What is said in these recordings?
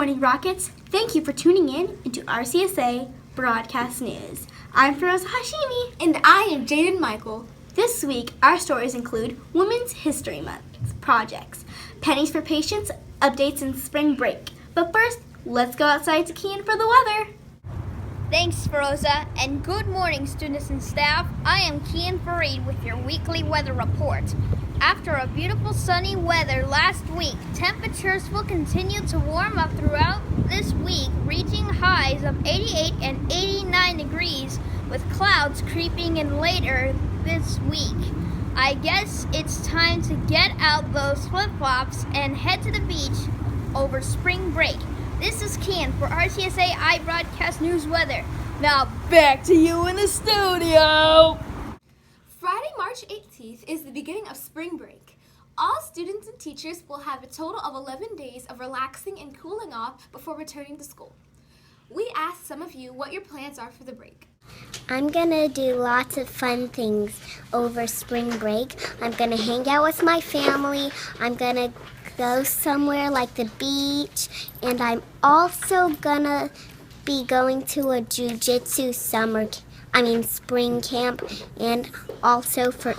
morning, Rockets. Thank you for tuning in into RCSA Broadcast News. I'm Feroz Hashimi. And I am Jaden Michael. This week, our stories include Women's History Month projects, pennies for patients, updates in spring break. But first, let's go outside to Keene for the weather. Thanks, Feroza, and good morning, students and staff. I am Kian Fareed with your weekly weather report. After a beautiful sunny weather last week, temperatures will continue to warm up throughout this week, reaching highs of 88 and 89 degrees, with clouds creeping in later this week. I guess it's time to get out those flip-flops and head to the beach over spring break. This is Kian for RCSA iBroadcast News Weather. Now back to you in the studio. Friday, March 18th is the beginning of spring break. All students and teachers will have a total of 11 days of relaxing and cooling off before returning to school. We asked some of you what your plans are for the break. I'm gonna do lots of fun things over spring break. I'm gonna hang out with my family. I'm gonna go somewhere like the beach, and I'm also gonna be going to a jiu-jitsu spring camp, and also for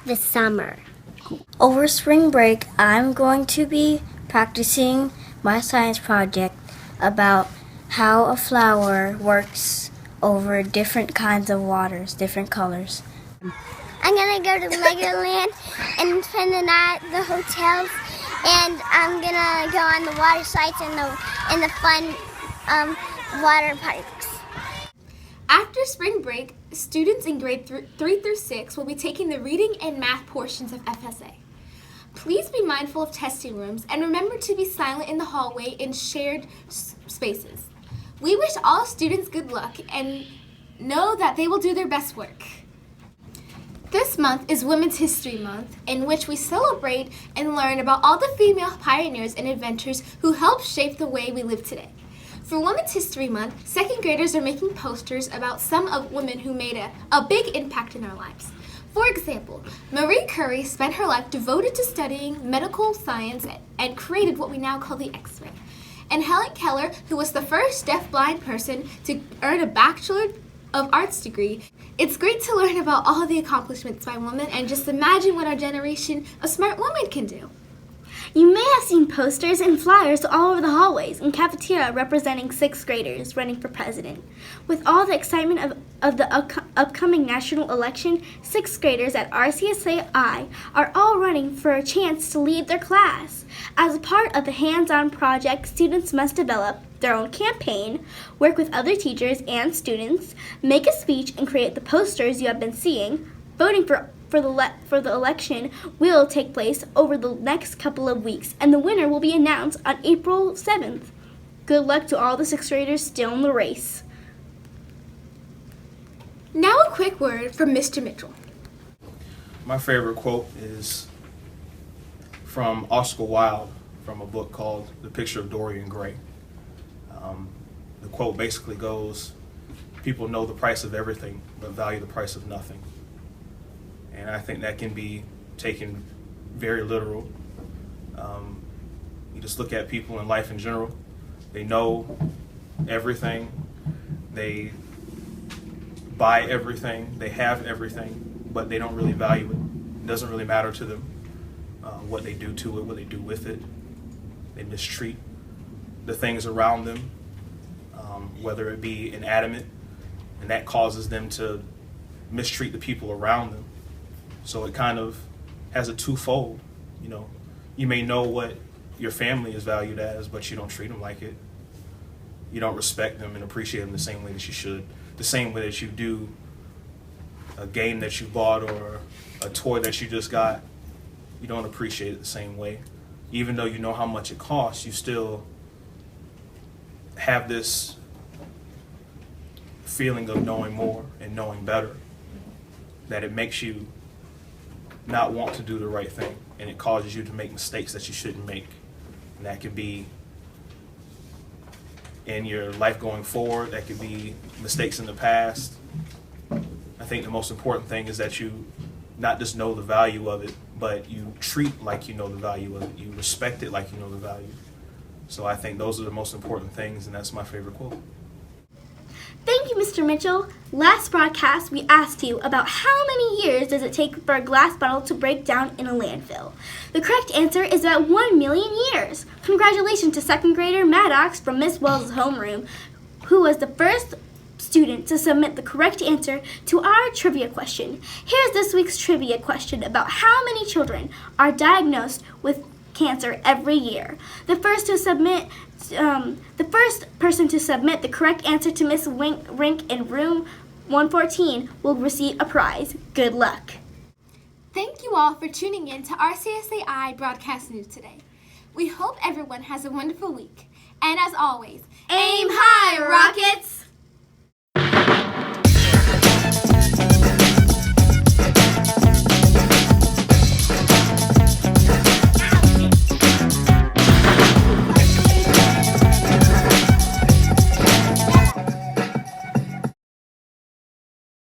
the summer. Over spring break, I'm going to be practicing my science project about how a flower works over different kinds of waters, different colors. I'm gonna go to Legoland and spend the night at the hotels, and I'm gonna go on the water slides and the fun water parks. After spring break, students in grade 3 through 6 will be taking the reading and math portions of FSA. Please be mindful of testing rooms and remember to be silent in the hallway in shared spaces. We wish all students good luck and know that they will do their best work. This month is Women's History Month, in which we celebrate and learn about all the female pioneers and inventors who helped shape the way we live today. For Women's History Month, second graders are making posters about some of women who made a big impact in our lives. For example, Marie Curie spent her life devoted to studying medical science and created what we now call the X-ray. And Helen Keller, who was the first deaf-blind person to earn a Bachelor of Arts degree. It's great to learn about all the accomplishments by women and just imagine what our generation of smart women can do. You may have seen posters and flyers all over the hallways and cafeteria representing sixth graders running for president. With all the excitement of the upcoming national election, sixth graders at RCSA-I are all running for a chance to lead their class. As a part of the hands-on project, students must develop their own campaign, work with other teachers and students, make a speech, and create the posters you have been seeing. Voting for the election will take place over the next couple of weeks, and the winner will be announced on April 7th. Good luck to all the sixth graders still in the race. Now a quick word from Mr. Mitchell. My favorite quote is from Oscar Wilde from a book called The Picture of Dorian Gray. The quote basically goes, "People know the price of everything, but value the price of nothing." And I think that can be taken very literal. You just look at people in life in general. They know everything. They buy everything. They have everything, but they don't really value it. It doesn't really matter to them what they do to it, what they do with it. They mistreat the things around them, whether it be inanimate, and that causes them to mistreat the people around them. So it kind of has a twofold. You may know what your family is valued as, but you don't treat them like it. You don't respect them and appreciate them the same way that you should. The same way that you do a game that you bought or a toy that you just got. You don't appreciate it the same way. Even though you know how much it costs, you still have this feeling of knowing more and knowing better, that it makes you not want to do the right thing, and it causes you to make mistakes that you shouldn't make. And that could be in your life going forward, that could be mistakes in the past. I think the most important thing is that you not just know the value of it, but you treat like you know the value of it. You respect it like you know the value. So I think those are the most important things, and that's my favorite quote. Thank you, Mr. Mitchell. Last broadcast, we asked you about how many years does it take for a glass bottle to break down in a landfill. The correct answer is about 1 million years. Congratulations to second grader Maddox from Miss Wells' homeroom, who was the first student to submit the correct answer to our trivia question. Here's this week's trivia question about how many children are diagnosed with cancer every year. The first person to submit the correct answer to Miss Rink in room 114 will receive a prize. Good luck. Thank you all for tuning in to RCSAI Broadcast News today. We hope everyone has a wonderful week. And as always, aim high, Rockets!